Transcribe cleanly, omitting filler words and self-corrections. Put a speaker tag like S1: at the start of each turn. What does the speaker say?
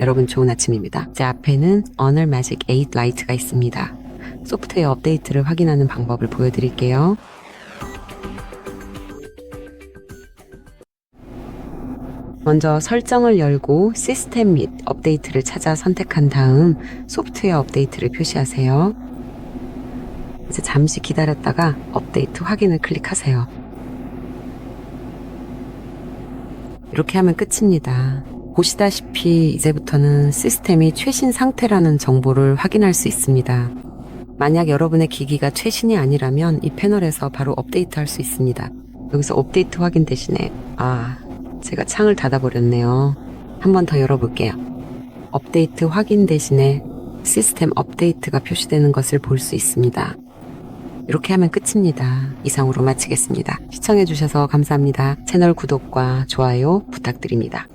S1: 여러분 좋은 아침입니다. 제 앞에는 Honor Magic 8 Lite가 있습니다. 소프트웨어 업데이트를 확인하는 방법을 보여드릴게요. 먼저 설정을 열고 시스템 및 업데이트를 찾아 선택한 다음 소프트웨어 업데이트를 표시하세요. 이제 잠시 기다렸다가 업데이트 확인을 클릭하세요. 이렇게 하면 끝입니다. 보시다시피 이제부터는 시스템이 최신 상태라는 정보를 확인할 수 있습니다. 만약 여러분의 기기가 최신이 아니라면 이 패널에서 바로 업데이트할 수 있습니다. 여기서 업데이트 확인 대신에 제가 창을 닫아버렸네요. 한 번 더 열어볼게요. 업데이트 확인 대신에 시스템 업데이트가 표시되는 것을 볼 수 있습니다. 이렇게 하면 끝입니다. 이상으로 마치겠습니다. 시청해주셔서 감사합니다. 채널 구독과 좋아요 부탁드립니다.